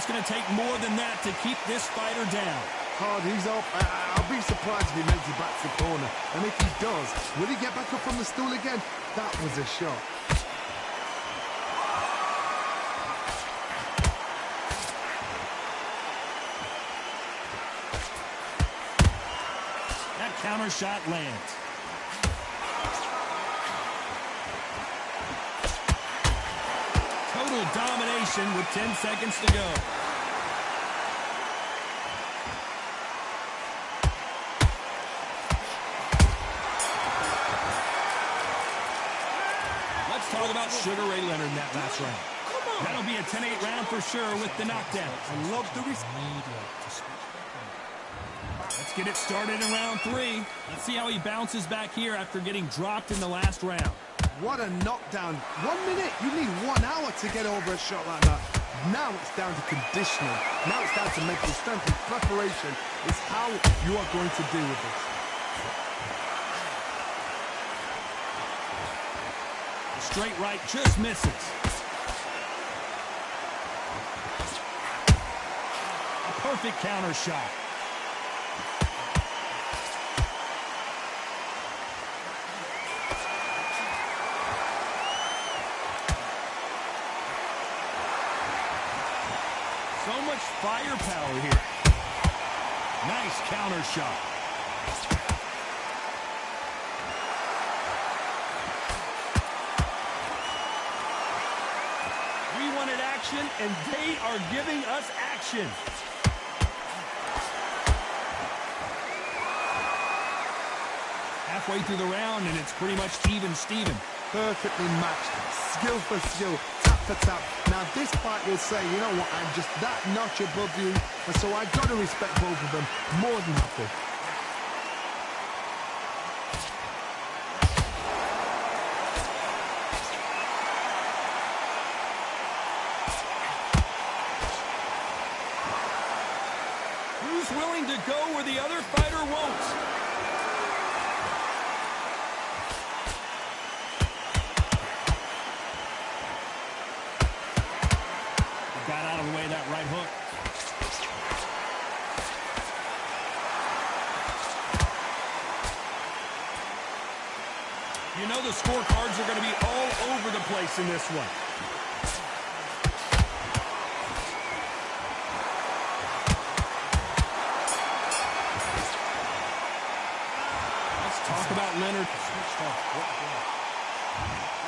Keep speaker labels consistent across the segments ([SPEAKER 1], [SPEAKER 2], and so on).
[SPEAKER 1] it's going to take more than that to keep this fighter down.
[SPEAKER 2] Hard, he's up. I'll be surprised if he makes it back to the corner. And if he does, will he get back up on the stool again? That was a shot.
[SPEAKER 1] That counter shot lands. Total domination with 10 seconds to go. Let's talk about Sugar Ray Leonard in that last round. That'll be a 10-8 round for sure with the knockdown.
[SPEAKER 2] I love the
[SPEAKER 1] Let's get it started in round 3. Let's see how he bounces back here after getting dropped in the last round.
[SPEAKER 2] What a knockdown. 1 minute, you need 1 hour to get over a shot like that. Now it's down to conditioning. Now it's down to mental strength and preparation. It's how you are going to deal with this.
[SPEAKER 1] Straight right just misses. A perfect counter shot. So much firepower here. Nice counter shot. We wanted action, and they are giving us action. Halfway through the round, and it's pretty much even Steven.
[SPEAKER 2] Perfectly matched, skill for skill, tap for tap. Now this fight will say, you know what, I'm just that notch above you, and so I've got to respect both of them more than happy.
[SPEAKER 1] Who's willing to go where the other fighter won't? Got out of the way of that right hook. You know the scorecards are going to be all over the place in this one. Let's talk about Leonard.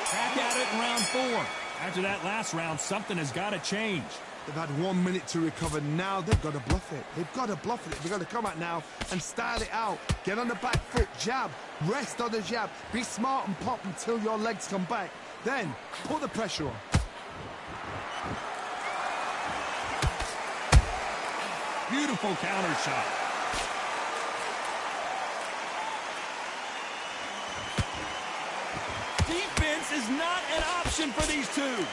[SPEAKER 1] Back at it in round 4. After that last round, something has got to change.
[SPEAKER 2] They've had 1 minute to recover. Now they've got to bluff it. They've got to bluff it. They've got to come out now and style it out. Get on the back foot, jab, rest on the jab. Be smart and pop until your legs come back. Then put the pressure on.
[SPEAKER 1] Beautiful counter shot. Defense is not an option for these two.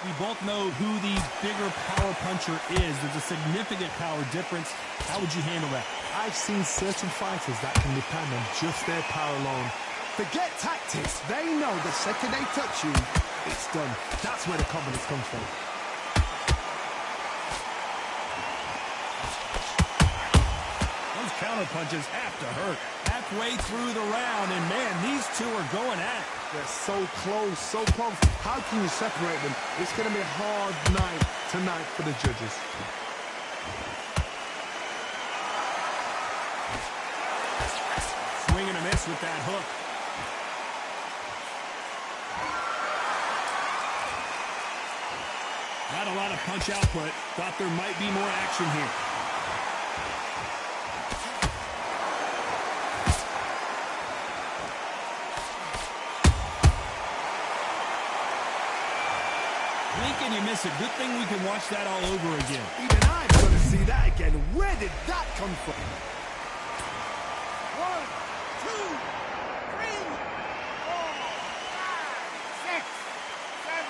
[SPEAKER 1] We both know who the bigger power puncher is. There's a significant power difference. How would you handle that?
[SPEAKER 2] I've seen certain fighters that can depend on just their power alone. Forget tactics. They know the second they touch you, it's done. That's where the confidence comes from.
[SPEAKER 1] Those counter punches have to hurt. Halfway through the round, and man, these two are going at it.
[SPEAKER 2] They're so close, so close. How can you separate them? It's going to be a hard night tonight for the judges.
[SPEAKER 1] Swing and a miss with that hook. Not a lot of punch output. Thought there might be more action here. Blink and you miss it. Good thing we can watch that all over again.
[SPEAKER 2] Even I've got to see that again. Where did that come from?
[SPEAKER 3] 1, 2, 3, 4, 5, 6, 7.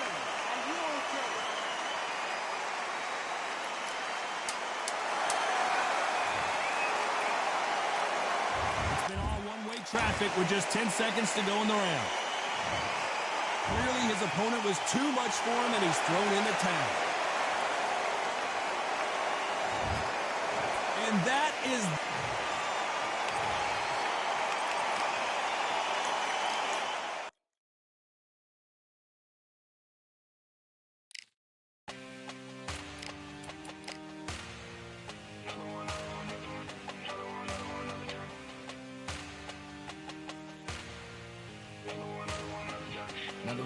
[SPEAKER 3] Are you okay?
[SPEAKER 1] It's been all one-way traffic with just 10 seconds to go in the round. Clearly his opponent was too much for him, and he's thrown in the towel. And that is...
[SPEAKER 4] Another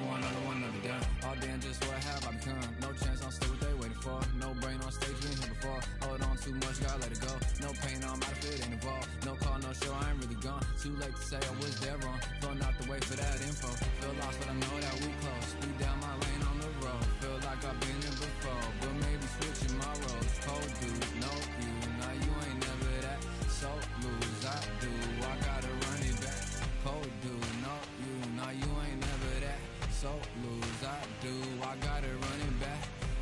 [SPEAKER 4] done. All damn, just what have I become? No chance, I'm still what they waiting for. No brain on stage, been here before. Hold on too much, gotta let it go. No pain on my fit, ain't involved. No call, no show, I ain't really gone. Too late to say I was there wrong. Throwing out the way for that info. Feel lost, but I know that we close. Speed down my lane on the road. Feel like I've been in before, but maybe switching my roles. Cold dude, no you. Now you ain't never that. So lose, I do. I gotta run it back. Cold dude, no you. Now you ain't never that. So lose, I do. I gotta run it back.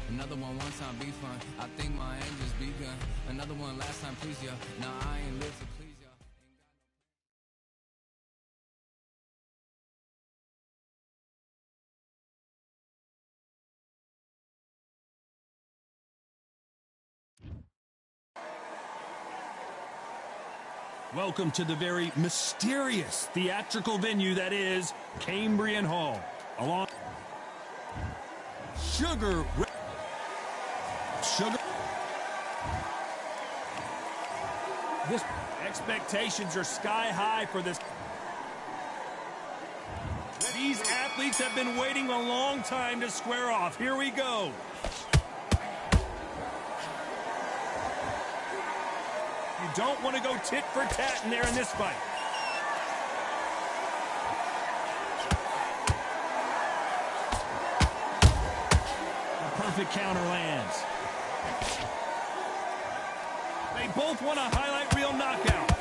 [SPEAKER 4] Another one time be fun. I think my aim just begun. Another one last time please ya. Now I ain't live to please ya.
[SPEAKER 1] Welcome to the very mysterious theatrical venue that is Cambrian Hall. Along Sugar. This expectations are sky high for this. These athletes have been waiting a long time to square off. Here we go. You don't want to go tit for tat in there in this fight. A perfect counter lands. They both want a highlight reel knockout.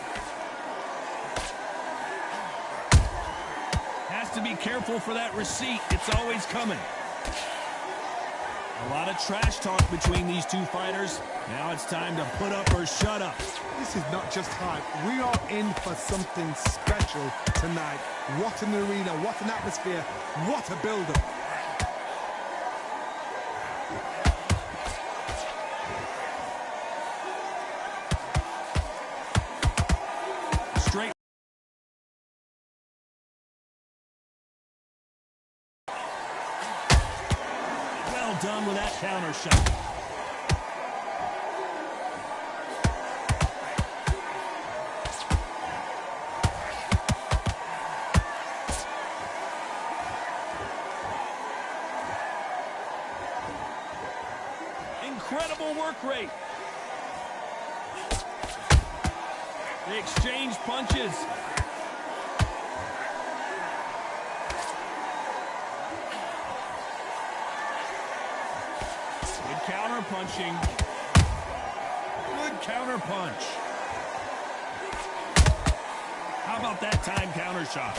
[SPEAKER 1] Has to be careful for that receipt. It's always coming. A lot of trash talk between these two fighters. Now it's time to put up or shut up.
[SPEAKER 2] This is not just hype. We are in for something special tonight. What an arena, what an atmosphere, what a build-up.
[SPEAKER 1] Straight. Well done with that counter shot. Incredible work rate. They exchange punches. Good counter punching. Good counter punch. How about that time counter shot?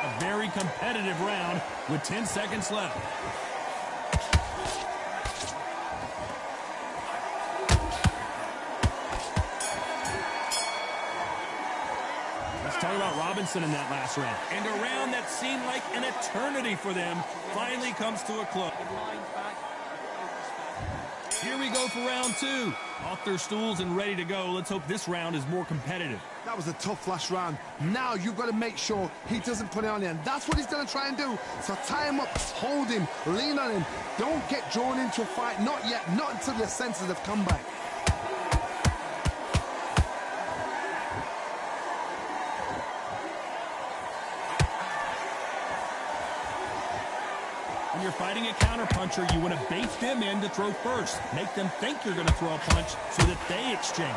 [SPEAKER 1] A very competitive round with 10 seconds left. Let's talk about Robinson in that last round. And a round that seemed like an eternity for them finally comes to a close. Here we go for round two. Off their stools and ready to go. Let's hope this round is more competitive.
[SPEAKER 2] That was a tough last round. Now you've got to make sure he doesn't put it on you. And that's what he's going to try and do. So tie him up, hold him, lean on him. Don't get drawn into a fight. Not yet. Not until your senses have come back.
[SPEAKER 1] When you're fighting a counterpuncher, you want to bait them in to throw first. Make them think you're going to throw a punch so that they exchange.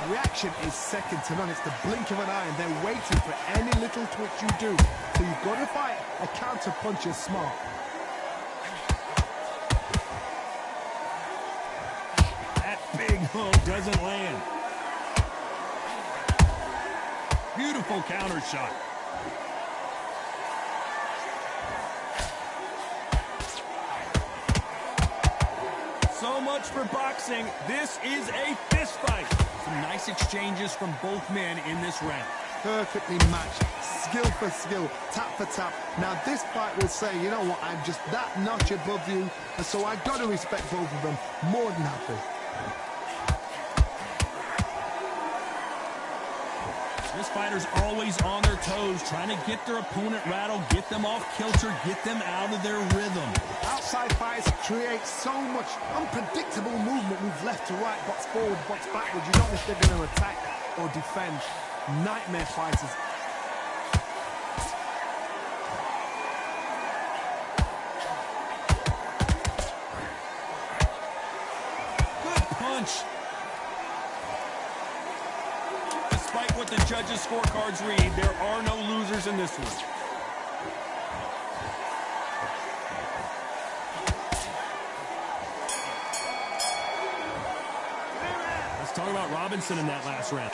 [SPEAKER 2] Reaction is second to none. It's the blink of an eye, and they're waiting for any little twitch you do. So you've got to fight a counterpuncher smart.
[SPEAKER 1] That big hook doesn't land. Beautiful counter shot. So much for boxing. This is a fist fight. Some nice exchanges from both men in this round.
[SPEAKER 2] Perfectly matched, skill for skill, tap for tap. Now this fight will say, you know what, I'm just that notch above you, and so I've got to respect both of them more than happy.
[SPEAKER 1] This fighter's always on their toes, trying to get their opponent rattled, get them off kilter, get them out of their rhythm.
[SPEAKER 2] Outside fights create so much unpredictable movement. Move left to right, box forward, box backwards. You don't know if they're going to attack or defend. Nightmare fighters.
[SPEAKER 1] Good punch. Despite what the judges' scorecards read, there are no losers in this one. Let's talk about Robinson in that last round.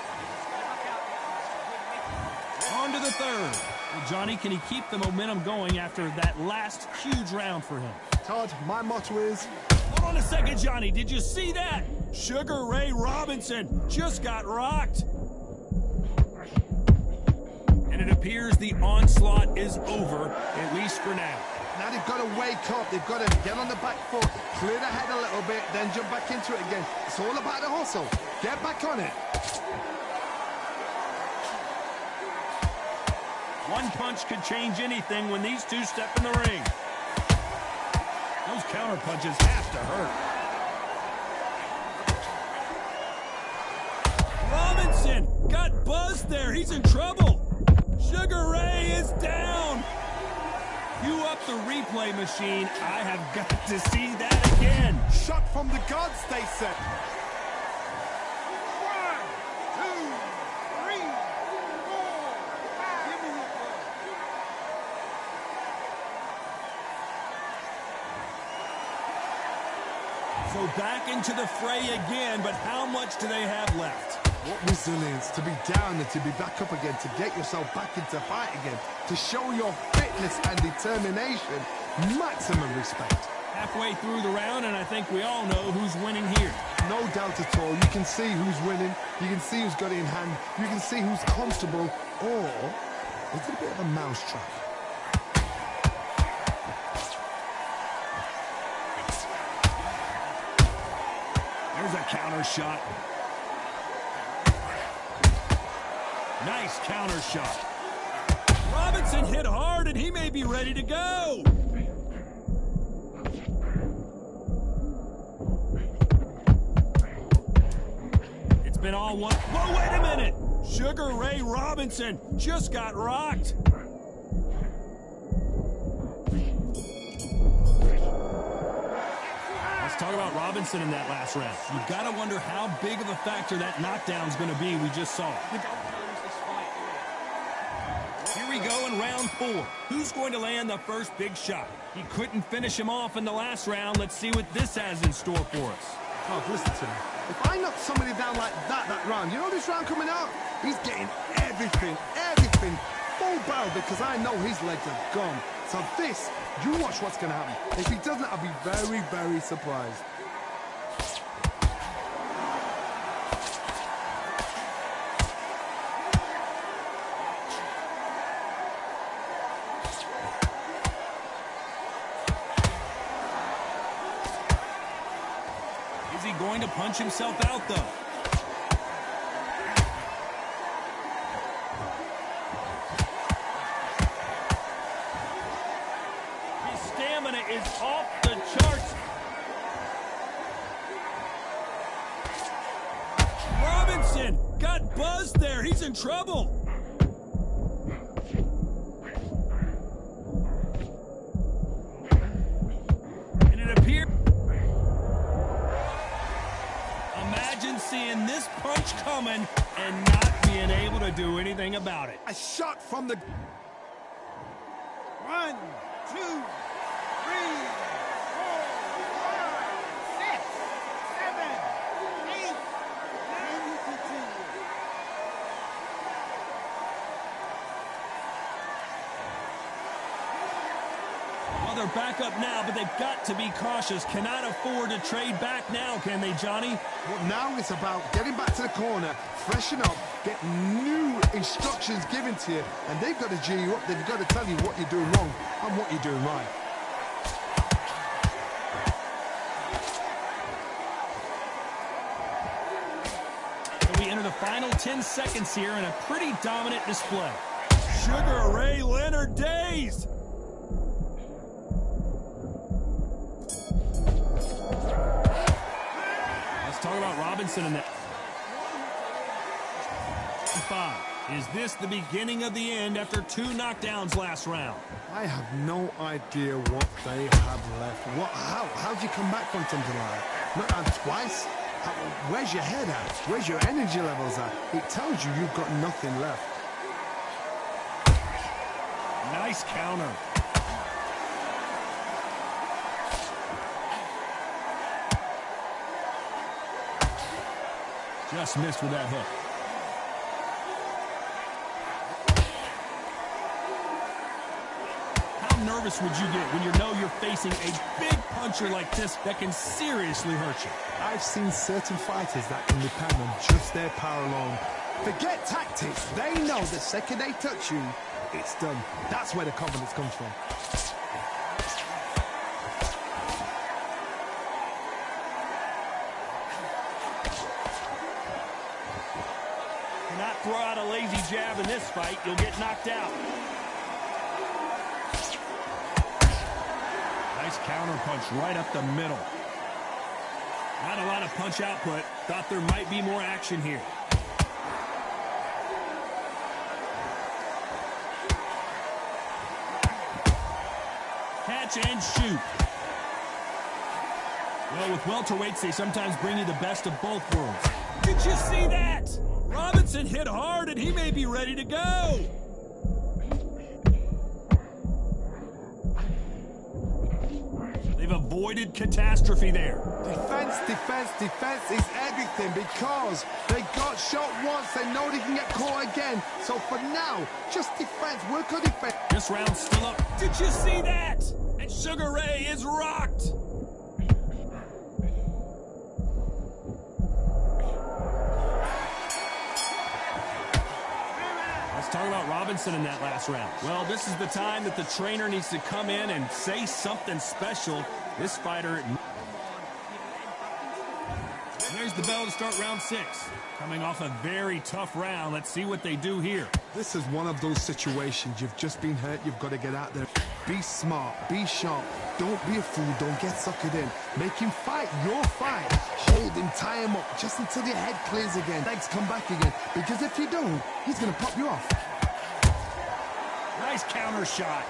[SPEAKER 1] On to the third. Well, Johnny, can he keep the momentum going after that last huge round for him?
[SPEAKER 2] Todd, my motto is...
[SPEAKER 1] Hold on a second, Johnny. Did you see that? Sugar Ray Robinson just got rocked. And it appears the onslaught is over, at least for now.
[SPEAKER 2] Now they've got to wake up. They've got to get on the back foot, clear the head a little bit, then jump back into it again. It's all about the hustle. Get back on it.
[SPEAKER 1] One punch could change anything when these two step in the ring. Those counter punches have to hurt. Robinson got buzzed there. He's in trouble. Sugar Ray is down. Cue up the replay machine. I have got to see that again.
[SPEAKER 2] Shot from the gods, they said.
[SPEAKER 3] 1, 2, 3, 4, 5. Give me your ball.
[SPEAKER 1] So back into the fray again, but how much do they have left?
[SPEAKER 2] What resilience to be down and to be back up again, to get yourself back into fight again, to show your fitness and determination. Maximum respect.
[SPEAKER 1] Halfway through the round, and I think we all know who's winning here.
[SPEAKER 2] No doubt at all. You can see who's winning. You can see who's got it in hand. You can see who's comfortable. Or is it a bit of a mousetrap?
[SPEAKER 1] There's a counter shot. Nice counter shot. Robinson hit hard, and he may be ready to go. It's been all one. Whoa, wait a minute. Sugar Ray Robinson just got rocked. Let's talk about Robinson in that last round. You've got to wonder how big of a factor that knockdown's going to be we just saw. Here we go in round 4. Who's going to land the first big shot? He couldn't finish him off in the last round. Let's see what this has in store for us.
[SPEAKER 2] Oh, listen to me. If I knock somebody down like that round, you know this round coming out? He's getting everything, full barrel, because I know his legs are gone. So this, you watch what's going to happen. If he doesn't, I'll be very, very surprised.
[SPEAKER 1] Is he going to punch himself out, though? His stamina is off the charts. Robinson got buzzed there. He's in trouble. And it appears... Imagine seeing this punch coming and not being able to do anything about it.
[SPEAKER 2] A shot from the...
[SPEAKER 3] 1, 2, 3, 4, 5, 6, 7, 8. Now you continue.
[SPEAKER 1] Well, they're back up now, but they've got to be cautious. Cannot afford to trade back now, can they, Johnny?
[SPEAKER 2] Well, now it's about getting back to the corner, freshen up, get new instructions given to you, and they've got to G you up. They've got to tell you what you're doing wrong and what you're doing right.
[SPEAKER 1] So we enter the final 10 seconds here in a pretty dominant display. Sugar Ray Leonard dazed. Talk about Robinson in that. 5. Is this the beginning of the end after 2 knockdowns last round?
[SPEAKER 2] I have no idea what they have left. How do you come back from something like that? Not twice? Where's your head at? Where's your energy levels at? It tells you you've got nothing left.
[SPEAKER 1] Nice counter. Just missed with that hook. How nervous would you get when you know you're facing a big puncher like this that can seriously hurt you?
[SPEAKER 2] I've seen certain fighters that can depend on just their power alone. Forget tactics. They know the second they touch you, it's done. That's where the confidence comes from.
[SPEAKER 1] Throw out a lazy jab in this fight, you'll get knocked out. Nice counter punch right up the middle. Not a lot of punch output. Thought there might be more action here. Catch and shoot. Well, with welterweights, they sometimes bring you the best of both worlds. Did you see that? Robinson hit hard, and he may be ready to go. They've avoided catastrophe there.
[SPEAKER 2] Defense, defense, defense is everything because they got shot once. They know they can get caught again. So for now, just defense. Work on defense.
[SPEAKER 1] This round's still up. Did you see that? And Sugar Ray is rocked. Talk about Robinson in that last round. Well, this is the time that the trainer needs to come in and say something special. This fighter... There's the bell to start round 6. Coming off a very tough round. Let's see what they do here.
[SPEAKER 2] This is one of those situations. You've just been hurt. You've got to get out there. Be smart. Be sharp. Don't be a fool. Don't get suckered in. Make him fight your fight. Hold him, tie him up, just until your head clears again. Legs come back again. Because if you don't, he's going to pop you off.
[SPEAKER 1] Nice counter shot.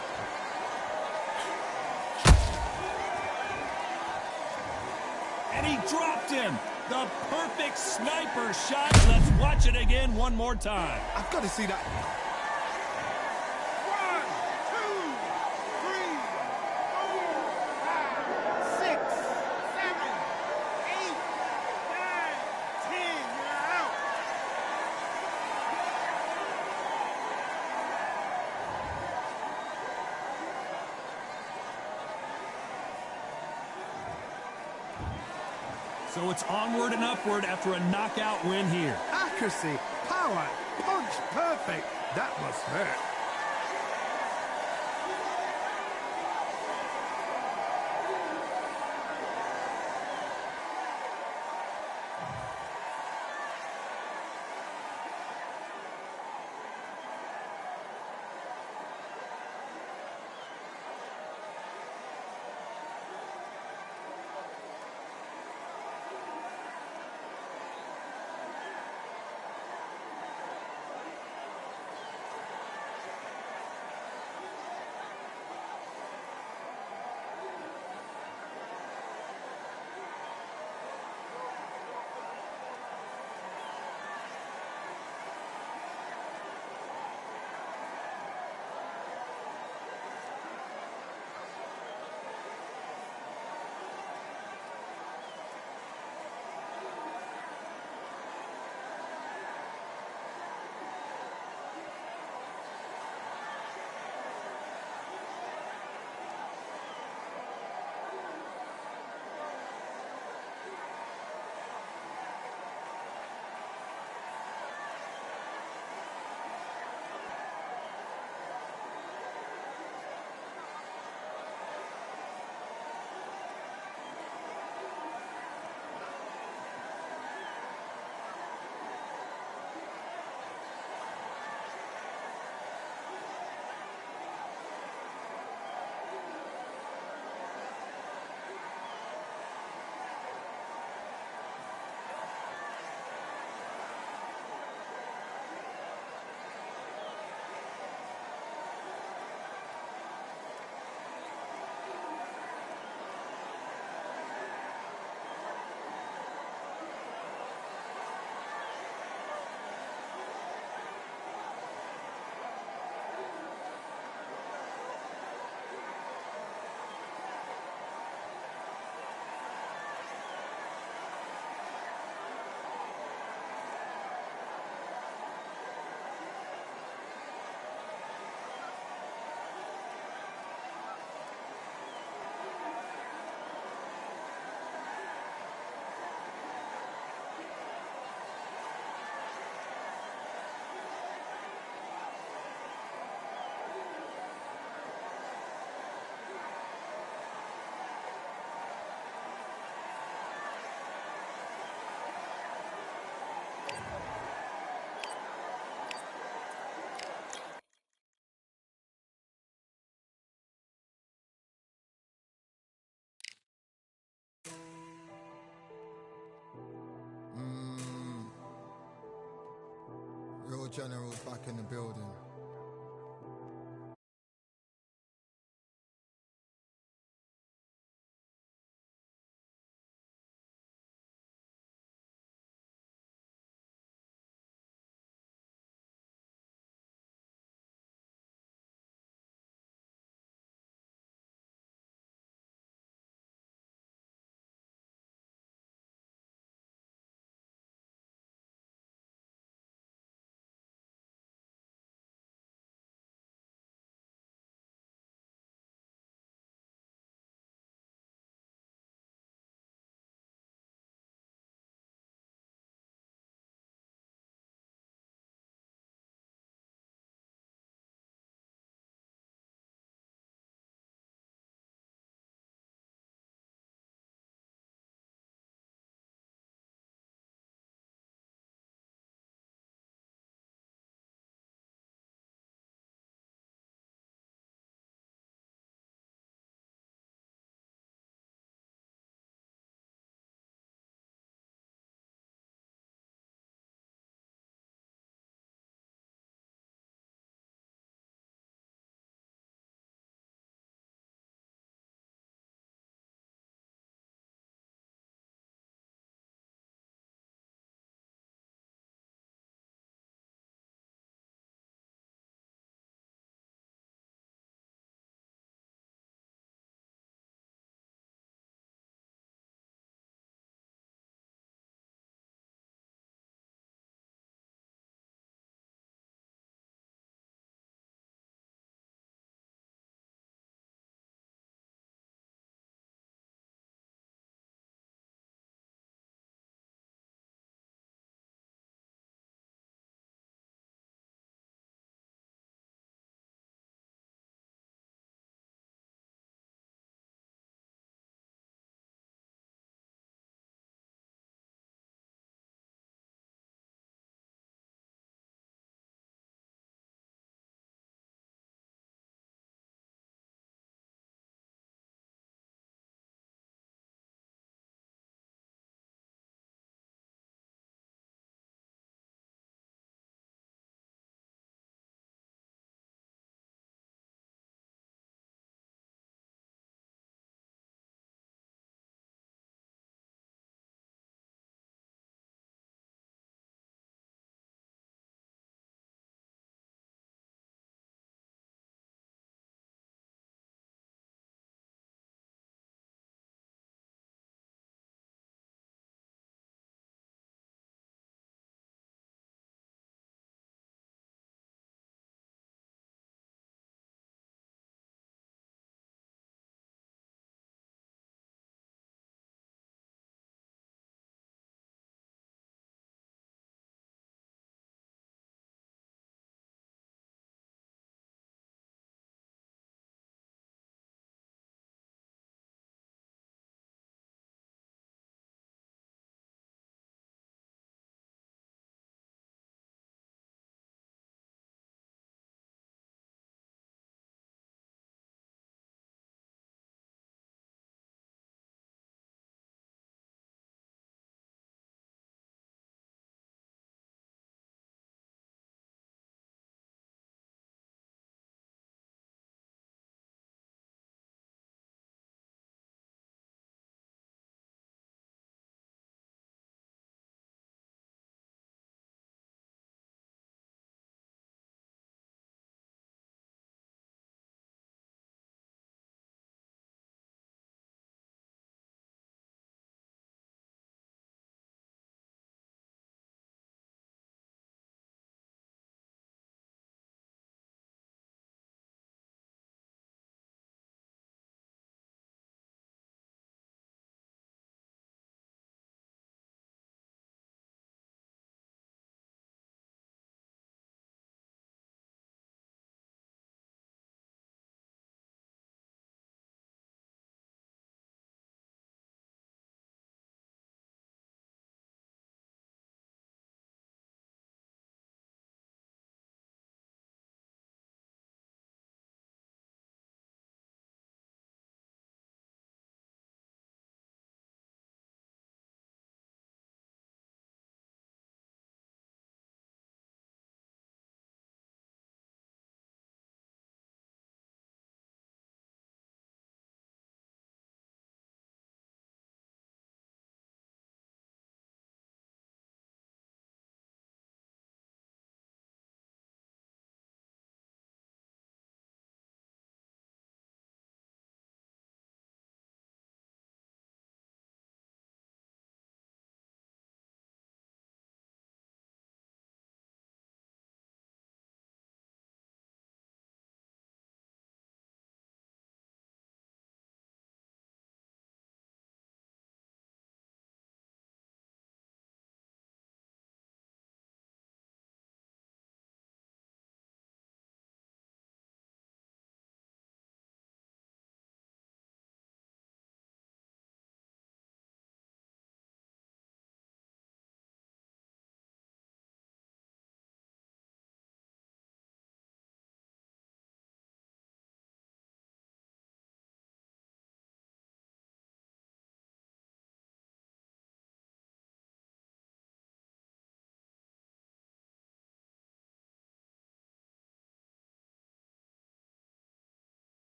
[SPEAKER 1] And he dropped him. The perfect sniper shot. Let's watch it again one more time.
[SPEAKER 2] I've got to see that.
[SPEAKER 3] 1, 2, 3, 4, 5, 6, 7, 8, 9, 10. You're out.
[SPEAKER 1] So it's onward and upward after a knockout win here.
[SPEAKER 2] Accuracy, power, punch, perfect. That must hurt.
[SPEAKER 5] General's back in the building.